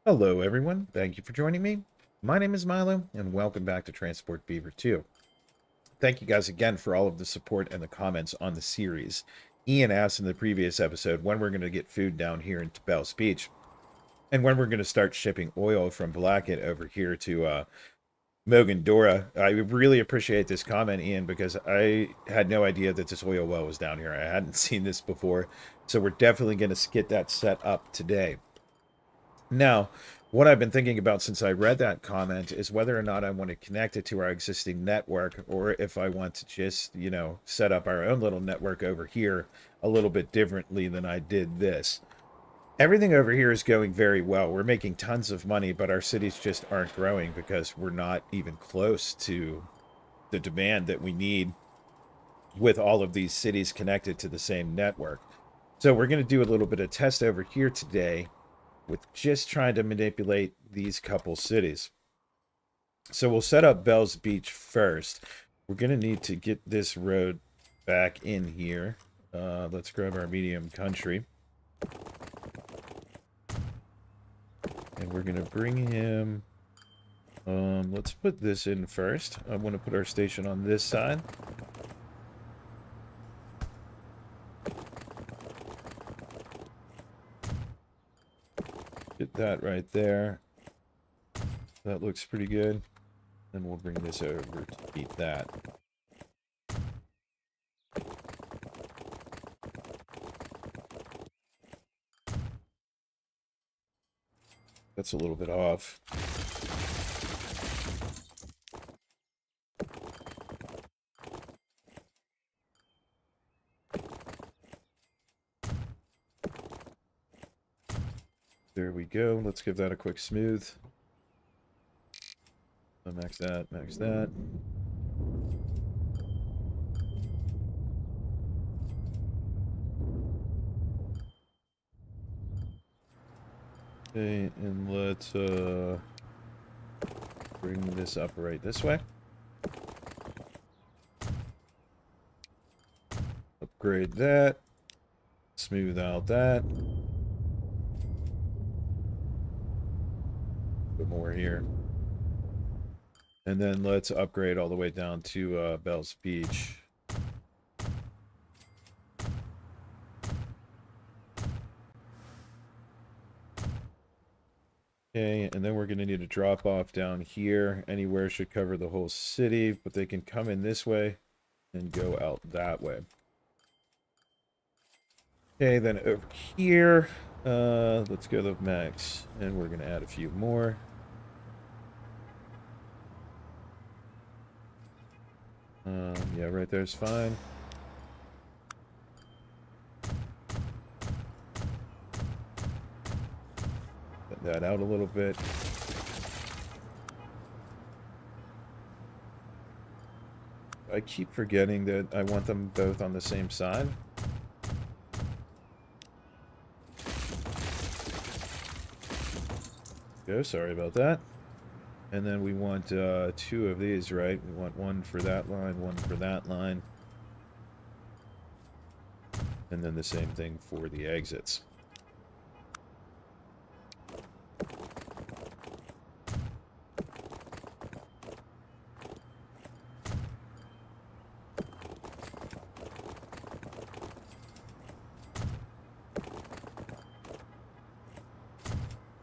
Hello everyone, thank you for joining me. My name is Milo, and welcome back to Transport Beaver 2. Thank you guys again for all of the support and the comments on the series. Ian asked in the previous episode when we're going to get food down here in Bell's Beach, and when we're going to start shipping oil from Blackett over here to Mogandora. I really appreciate this comment, Ian, because I had no idea that this oil well was down here. I hadn't seen this before, so we're definitely going to get that set up today. Now, what I've been thinking about since I read that comment is whether or not I want to connect it to our existing network or if I want to just, set up our own little network over here a little bit differently than I did this. Everything over here is going very well. We're making tons of money, but our cities just aren't growing because we're not even close to the demand that we need with all of these cities connected to the same network. So we're going to do a little bit of test over here today with just trying to manipulate these couple cities. So we'll set up Bell's Beach first. We're going to need to get this road back in here. Let's grab our medium country. And we're going to bring him... let's put this in first. I want to put our station on this side. Get that right there. That looks pretty good. Then we'll bring this over to beat that. That's a little bit off. There we go. Let's give that a quick smooth. Max that, max that. Okay, and let's bring this up right this way. Upgrade that. Smooth out that. Bit more here. And then let's upgrade all the way down to Bell's Beach. Okay, and then we're going to need a drop off down here. Anywhere should cover the whole city, but they can come in this way and go out that way. Okay, then over here, let's go to max, and we're going to add a few more. Yeah, right there's fine. Cut that out a little bit. I keep forgetting that I want them both on the same side. Go, sorry about that. And then we want two of these, right? We want one for that line, one for that line. And then the same thing for the exits.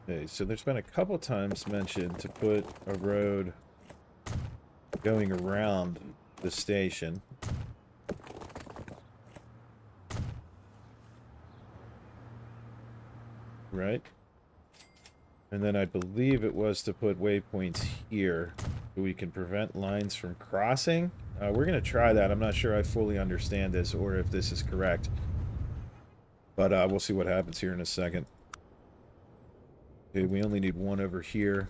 Okay, so there's been a couple times mentioned to put a road going around the station. Right? And then I believe it was to put waypoints here so we can prevent lines from crossing. We're going to try that. I'm not sure I fully understand this or if this is correct. But we'll see what happens here in a second. Okay, we only need one over here.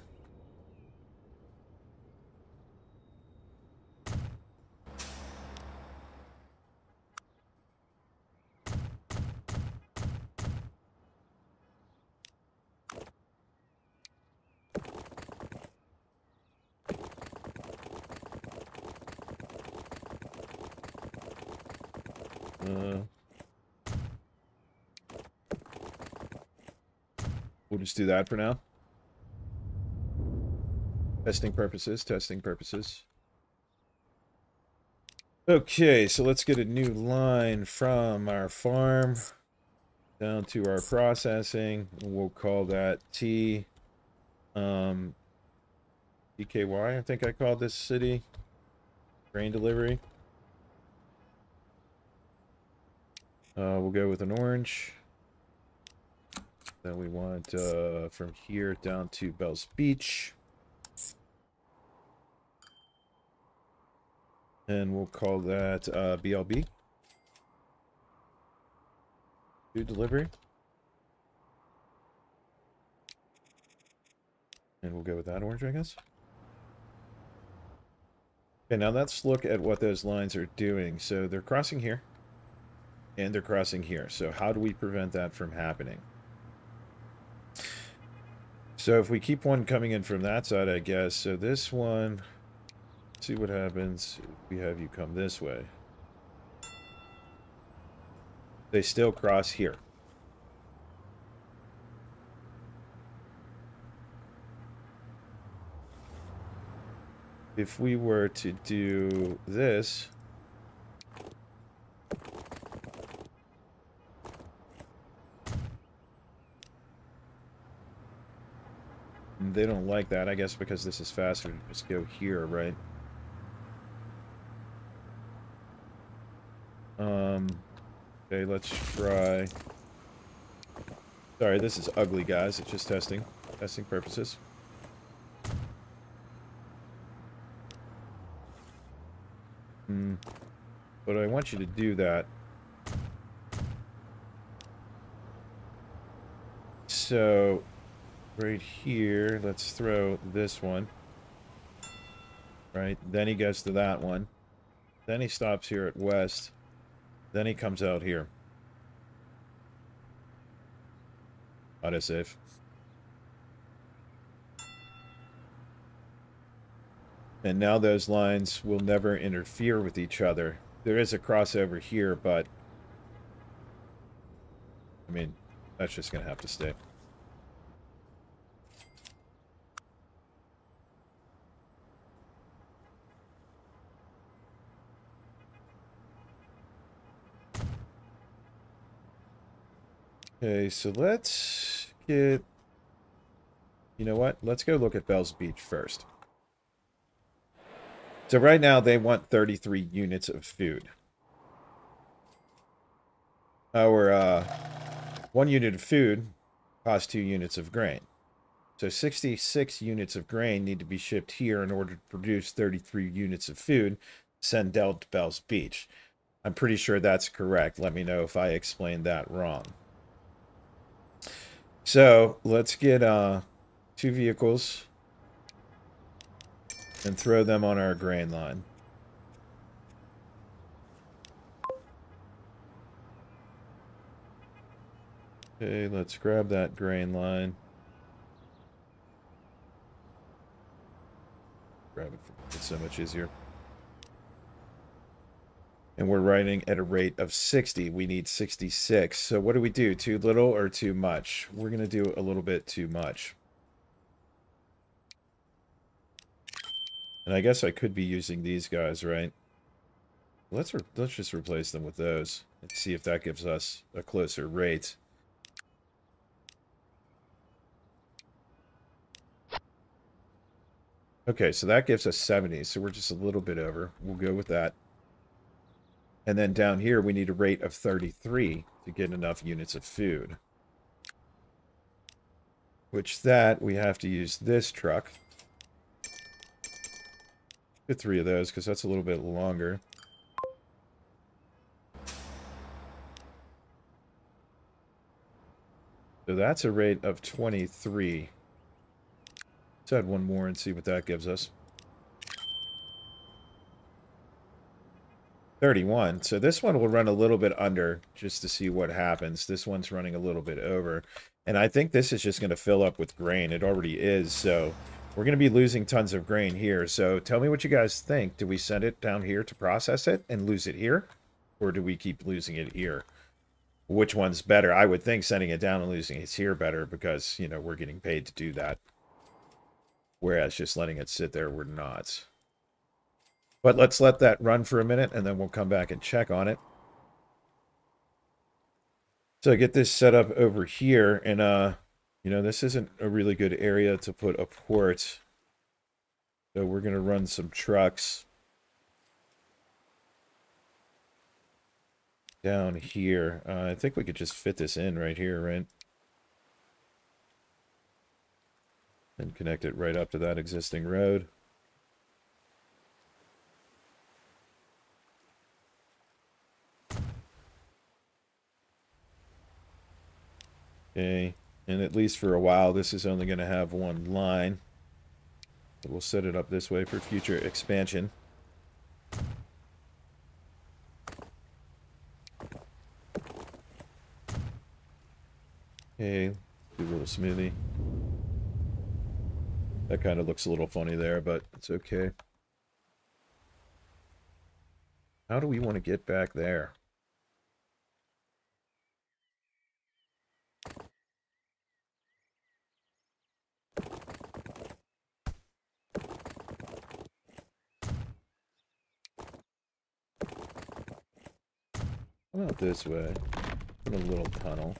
We'll just do that for now. Testing purposes, testing purposes. Okay, so let's get a new line from our farm down to our processing. We'll call that T. DKY, I think I called this city. Grain delivery. We'll go with an orange. Then we want from here down to Bell's Beach. And we'll call that BLB. Food delivery. And we'll go with that orange, I guess. Okay, now let's look at what those lines are doing. So they're crossing here. And they're crossing here. So how do we prevent that from happening? So if we keep one coming in from that side, I guess. So this one, see what happens if we have you come this way. They still cross here. If we were to do this, they don't like that, I guess, because this is faster to just go here, right? Okay, let's try. Sorry, this is ugly, guys. It's just testing purposes. But I want you to do that. So, right here, let's throw this one. Right, then he goes to that one. Then he stops here at west. Then he comes out here. Autosave. And now those lines will never interfere with each other. There is a crossover here, but I mean, that's just going to have to stay. Okay, so let's get... You know what? Let's go look at Bell's Beach first. So right now they want 33 units of food. Our 1 unit of food costs 2 units of grain. So 66 units of grain need to be shipped here in order to produce 33 units of food, send down to Bell's Beach. I'm pretty sure that's correct. Let me know if I explained that wrong. So let's get 2 vehicles and throw them on our grain line. Okay, let's grab that grain line. Grab it. It's so much easier. And we're riding at a rate of 60. We need 66. So what do we do? Too little or too much? We're going to do a little bit too much. And I guess I could be using these guys, right? Let's just replace them with those and see if that gives us a closer rate. Okay, so that gives us 70. So we're just a little bit over. We'll go with that. And then down here, we need a rate of 33 to get enough units of food. Which that, we have to use this truck. Get 3 of those, because that's a little bit longer. So that's a rate of 23. Let's add 1 more and see what that gives us. 31. So this one will run a little bit under just to see what happens. This one's running a little bit over. And I think this is just going to fill up with grain. It already is. So we're going to be losing tons of grain here. So tell me what you guys think. Do we send it down here to process it and lose it here? Or do we keep losing it here? Which one's better? I would think sending it down and losing it here better because, you know, we're getting paid to do that. whereas just letting it sit there, we're not. But let's let that run for a minute, and then we'll come back and check on it. So I get this set up over here, and, you know, this isn't a really good area to put a port. So we're going to run some trucks down here. I think we could just fit this in right here, right? And connect it right up to that existing road. Okay, and at least for a while, this is only going to have one line. So we'll set it up this way for future expansion. Okay, do a little smoothie. That kind of looks a little funny there, but it's okay. How do we want to get back there? How about this way? Put a little tunnel.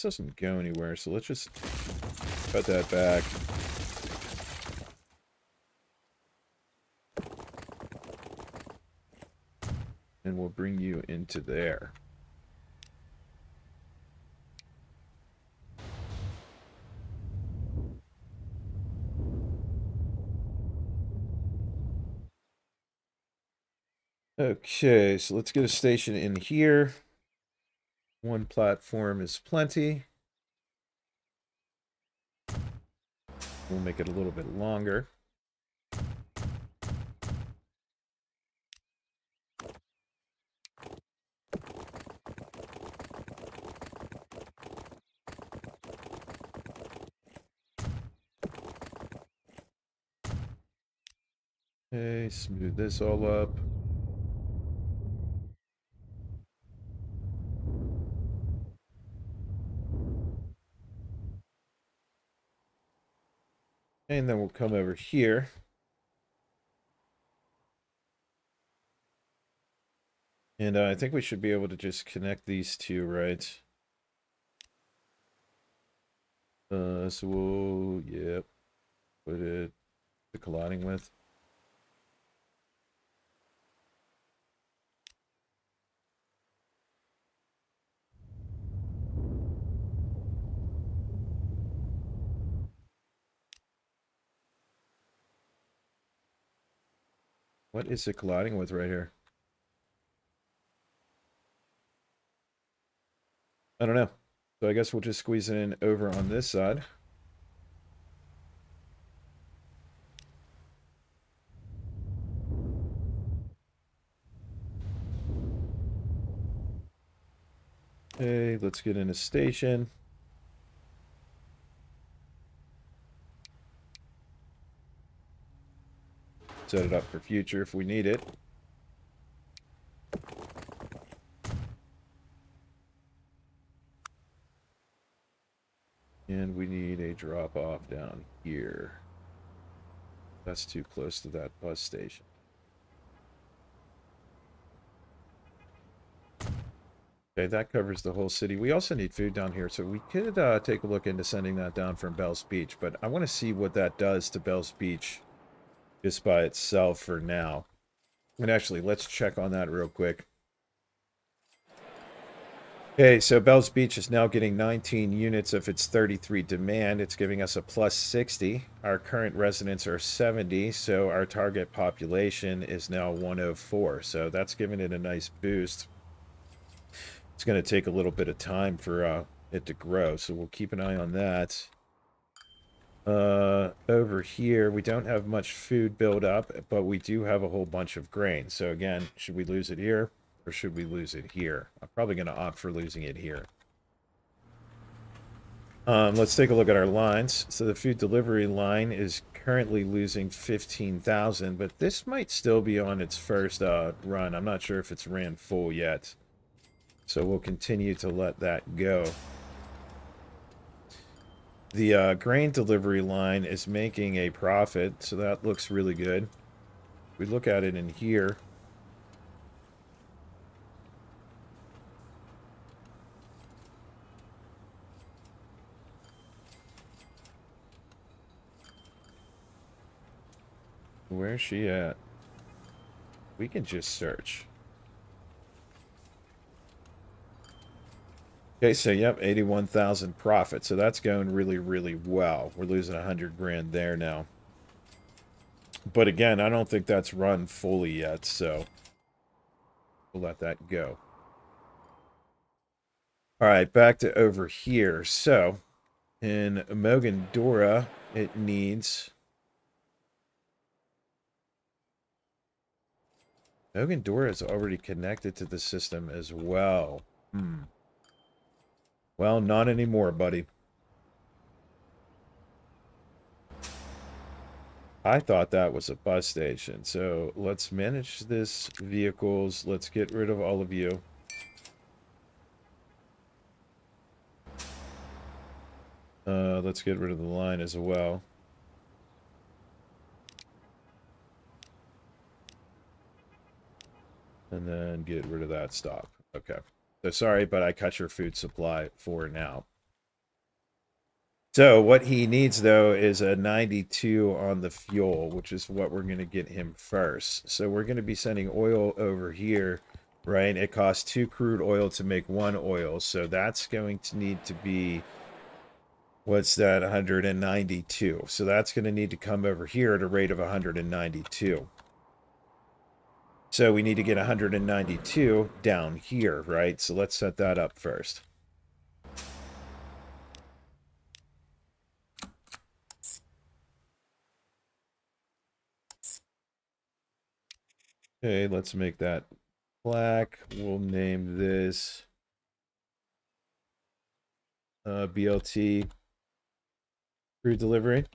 This doesn't go anywhere, so let's just cut that back. And we'll bring you into there. Okay, so let's get a station in here. One platform is plenty. We'll make it a little bit longer. Okay, smooth this all up. And then we'll come over here. And I think we should be able to just connect these two, right? So we'll, yep, put it the colliding with. What is it colliding with right here? I don't know. So I guess we'll just squeeze it in over on this side. Okay, let's get in a station. Set it up for future if we need it. And we need a drop off down here. That's too close to that bus station. Okay, that covers the whole city. We also need food down here, so we could take a look into sending that down from Bell's Beach, but I want to see what that does to Bell's Beach just by itself for now. And actually, let's check on that real quick. Okay, so Bell's Beach is now getting 19 units of its 33 demand. It's giving us a plus 60. Our current residents are 70, so our target population is now 104. So that's giving it a nice boost. It's going to take a little bit of time for it to grow, so we'll keep an eye on that. Over here, we don't have much food build up, but we do have a whole bunch of grain. So again, should we lose it here? Or should we lose it here? I'm probably going to opt for losing it here. Let's take a look at our lines. So the food delivery line is currently losing 15,000, but this might still be on its first run. I'm not sure if it's ran full yet. So we'll continue to let that go. The grain delivery line is making a profit, so that looks really good. If we look at it in here, where's she at? We can just search. Okay, so yep, 81,000 profit. So that's going really, really well. We're losing 100 grand there now. But again, I don't think that's run fully yet, so we'll let that go. All right, back to over here. So in Mogandora, it needs... Mogandora is already connected to the system as well. Well, not anymore, buddy. I thought that was a bus station. So let's manage this vehicles. Let's get rid of all of you. Let's get rid of the line as well. And then get rid of that stop. Okay. So sorry, but I cut your food supply for now. So what he needs, though, is a 92 on the fuel, which is what we're going to get him first. So we're going to be sending oil over here, right? It costs 2 crude oil to make 1 oil. So that's going to need to be, what's that, 192. So that's going to need to come over here at a rate of 192. So we need to get 192 down here, right? So let's set that up first. Okay, let's make that black. We'll name this BLT food delivery.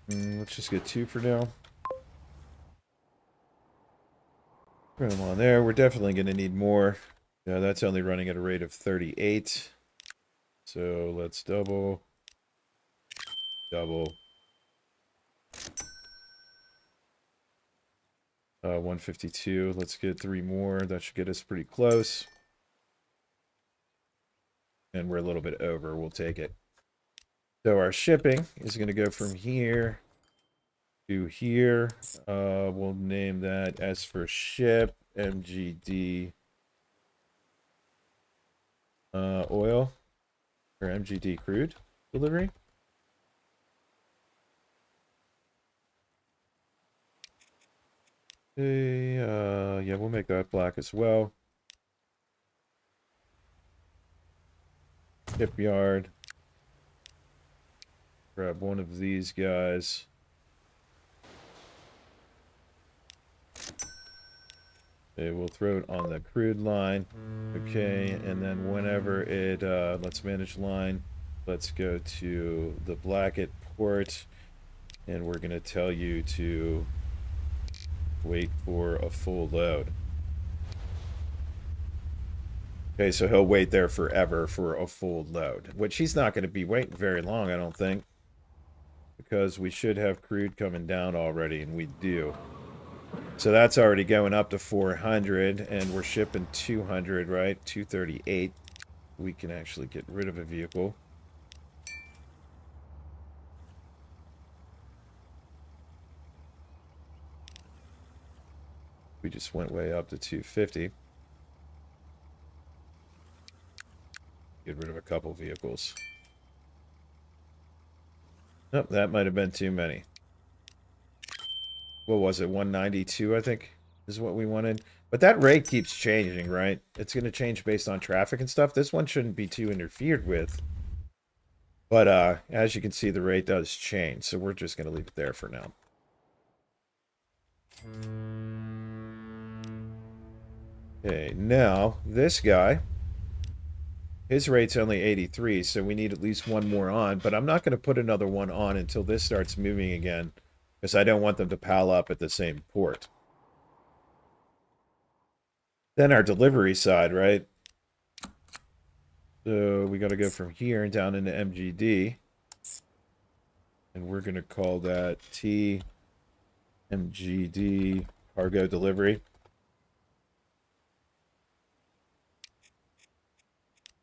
Let's just get 2 for now. Put them on there. We're definitely going to need more. Yeah, that's only running at a rate of 38. So let's double. 152. Let's get 3 more. That should get us pretty close. And we're a little bit over. We'll take it. So our shipping is going to go from here to here. We'll name that S for ship, MGD oil, or MGD crude delivery. Okay, yeah, we'll make that black as well. Shipyard. Grab one of these guys. Okay, we'll throw it on the crude line. Okay, and then whenever it, let's manage line. Let's go to the Blackett port. And we're going to tell you to wait for a full load. Okay, so he'll wait there forever for a full load. Which he's not going to be waiting very long, I don't think. Because we should have crude coming down already, and we do. So that's already going up to 400, and we're shipping 200, right? 238. We can actually get rid of a vehicle. We just went way up to 250. Get rid of a couple vehicles. Oh, that might have been too many. What was it? 192, I think, is what we wanted. But that rate keeps changing, right? It's going to change based on traffic and stuff. This one shouldn't be too interfered with. But as you can see, the rate does change. So we're just going to leave it there for now. Okay, now this guy, his rate's only 83, so we need at least one more on. But I'm not going to put another one on until this starts moving again, because I don't want them to pile up at the same port. Then our delivery side, right? So we got to go from here and down into MGD. And we're going to call that TMGD cargo delivery.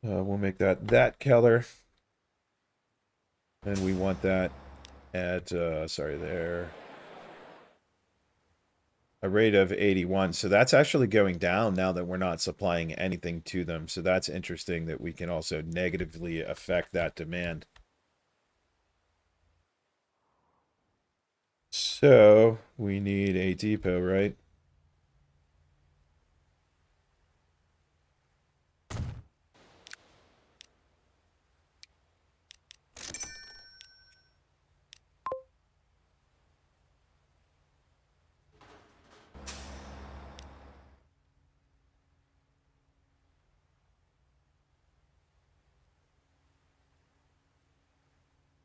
We'll make that color. And we want that at, sorry, there. A rate of 81. So that's actually going down now that we're not supplying anything to them. So that's interesting that we can also negatively affect that demand. So we need a depot, right?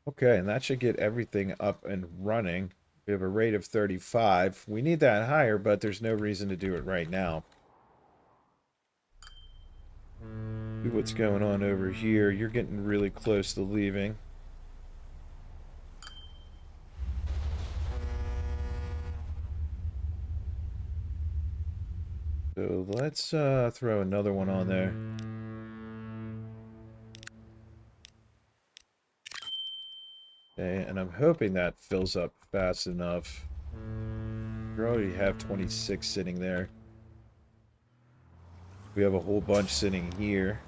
Okay, and that should get everything up and running. We have a rate of 35. We need that higher, but there's no reason to do it right now. See what's going on over here. You're getting really close to leaving. So let's throw another one on there. Okay, and I'm hoping that fills up fast enough. We already have 26 sitting there. We have a whole bunch sitting here.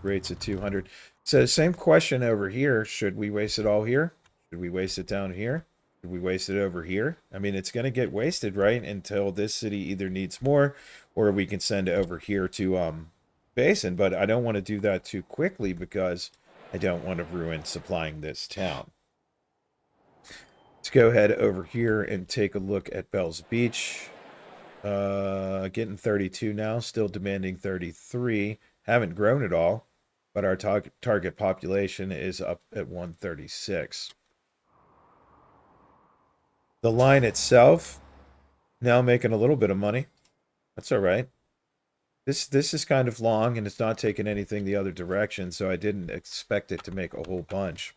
Rates at 200. So same question over here. Should we waste it all here? Should we waste it down here? Should we waste it over here? I mean, it's going to get wasted, right? Until this city either needs more or we can send it over here to Basin. But I don't want to do that too quickly because I don't want to ruin supplying this town. Let's go ahead over here and take a look at Bell's Beach. Getting 32 now, still demanding 33. Haven't grown at all, but our target population is up at 136. The line itself now making a little bit of money. That's all right. This is kind of long and it's not taking anything the other direction, so I didn't expect it to make a whole bunch.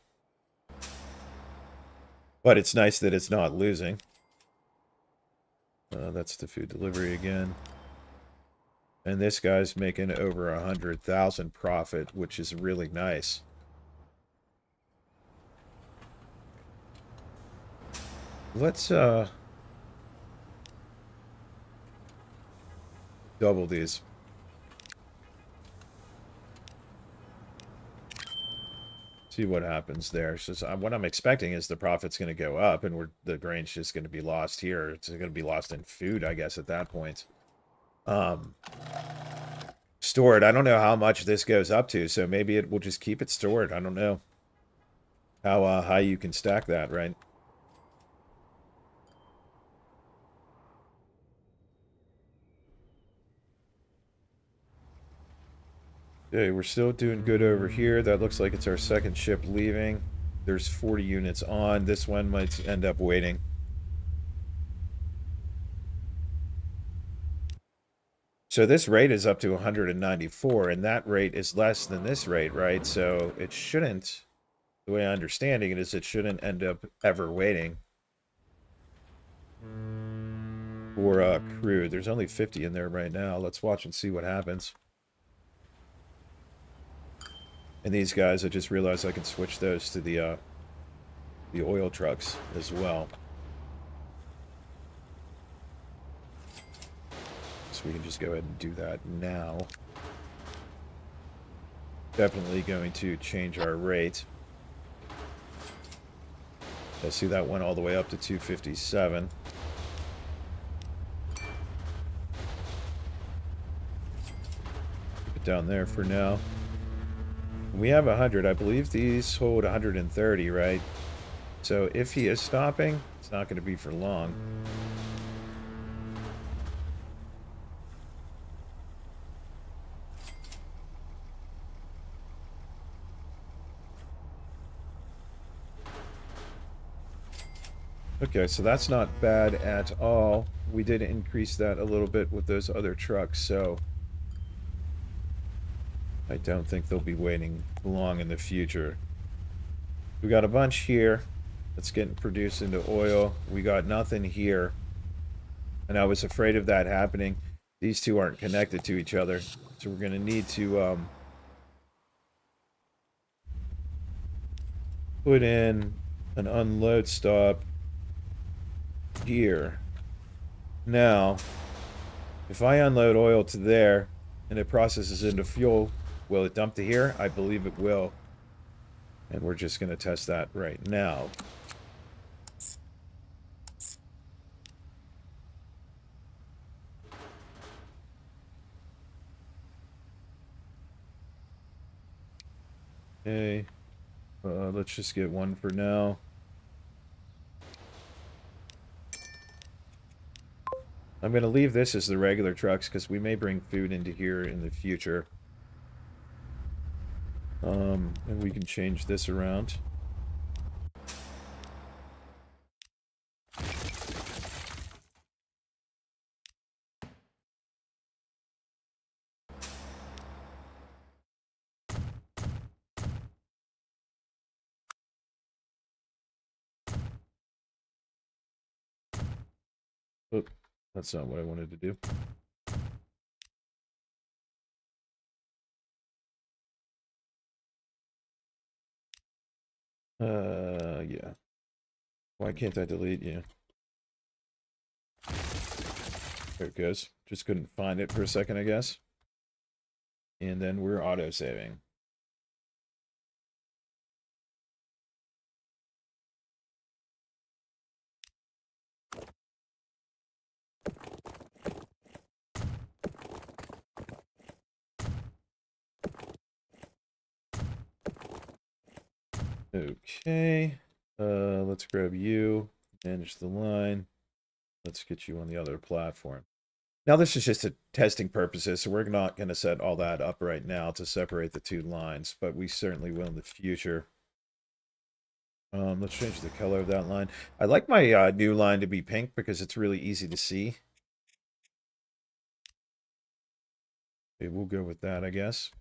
But it's nice that it's not losing. That's the food delivery again. And this guy's making over 100,000 profit, which is really nice. Let's double these. See what happens there. So what I'm expecting is the profit's going to go up, and the grain's just going to be lost here. It's going to be lost in food, I guess, at that point. Stored. I don't know how much this goes up to, so maybe it will just keep it stored. I don't know how high you can stack that, right? Okay, we're still doing good over here. That looks like it's our second ship leaving. There's 40 units on. This one might end up waiting. So this rate is up to 194, and that rate is less than this rate, right? So it shouldn't, the way I'm understanding it is it shouldn't end up ever waiting for crude. There's only 50 in there right now. Let's watch and see what happens. And these guys, I just realized I can switch those to the oil trucks as well. So we can just go ahead and do that now. definitely going to change our rate. I see that went all the way up to 257. Keep it down there for now. We have 100. I believe these hold 130, right? So if he is stopping, it's not going to be for long. Okay, so that's not bad at all. We did increase that a little bit with those other trucks, so I don't think they'll be waiting long in the future. We got a bunch here that's getting produced into oil. We got nothing here. And I was afraid of that happening. These two aren't connected to each other. So we're going to need to put in an unload stop here. Now, if I unload oil to there and it processes into fuel, will it dump to here? I believe it will. And we're just going to test that right now. Okay. Let's just get one for now. I'm going to leave this as the regular trucks because we may bring food into here in the future. And we can change this around. Oh, that's not what I wanted to do. Yeah. Why can't I delete you? There it goes. Just couldn't find it for a second, I guess. And then we're auto-saving. Okay. Let's grab you. Manage the line. Let's get you on the other platform. Now this is just a testing purposes, so we're not going to set all that up right now to separate the two lines, but we certainly will in the future. Let's change the color of that line. I like my new line to be pink because it's really easy to see. Okay, we'll go with that, I guess.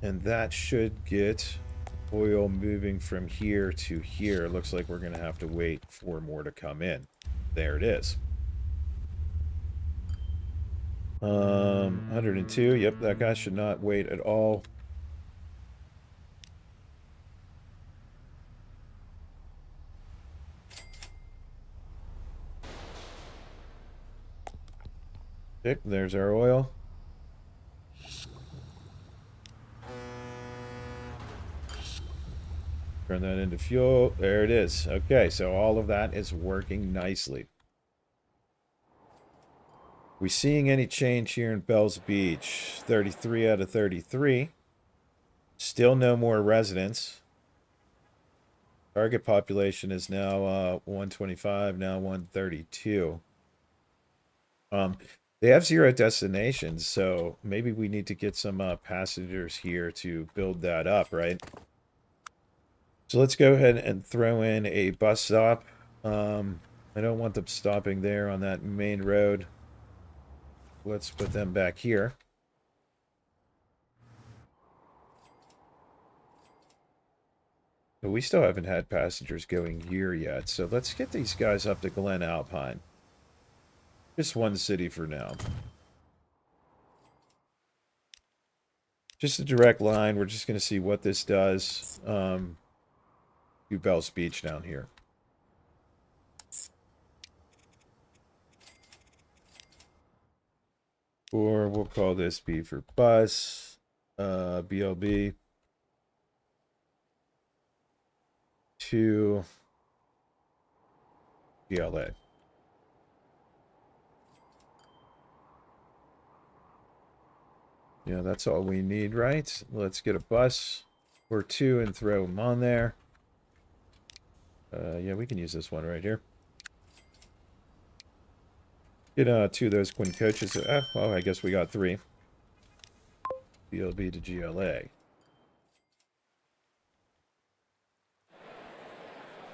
And that should get oil moving from here to here. Looks like we're going to have to wait for more to come in. There it is. 102. Yep, that guy should not wait at all. Okay, there's our oil. Turn that into fuel. There it is. Okay, so all of that is working nicely. We seeing any change here in Bells Beach? 33 out of 33. Still no more residents. Target population is now 125, now 132. They have 0 destinations, so maybe we need to get some passengers here to build that up, right? So let's go ahead and throw in a bus stop. I don't want them stopping there on that main road. Let's put them back here. But we still haven't had passengers going here yet, so let's get these guys up to Glen Alpine. Just one city for now. Just a direct line. We're just going to see what this does. Do Bells Beach down here. Or we'll call this B for bus. BLB to GLA. Yeah, that's all we need, right? Let's get a bus or two and throw them on there. Yeah, we can use this one right here. Get two of those Quinn coaches. Well, I guess we got three. BLB to GLA.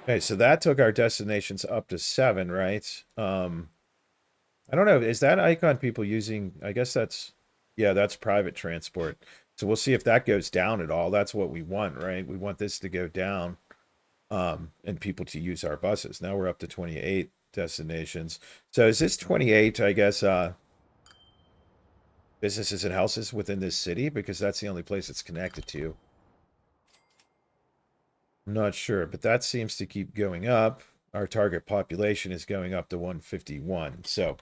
Okay, so that took our destinations up to 7, right? I don't know. Is that icon people using? I guess that's, yeah, that's private transport. So we'll see if that goes down at all. That's what we want, right? We want this to go down, and people to use our buses. Now we're up to 28 destinations. So is this 28, I guess, businesses and houses within this city? Because that's the only place it's connected to. I'm not sure, but that seems to keep going up. Our target population is going up to 151. So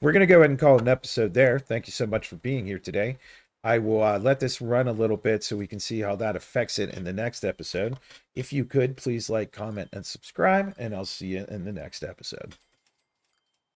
we're going to go ahead and call it an episode there. Thank you so much for being here today. I will let this run a little bit so we can see how that affects it in the next episode. If you could, please like, comment, and subscribe, and I'll see you in the next episode.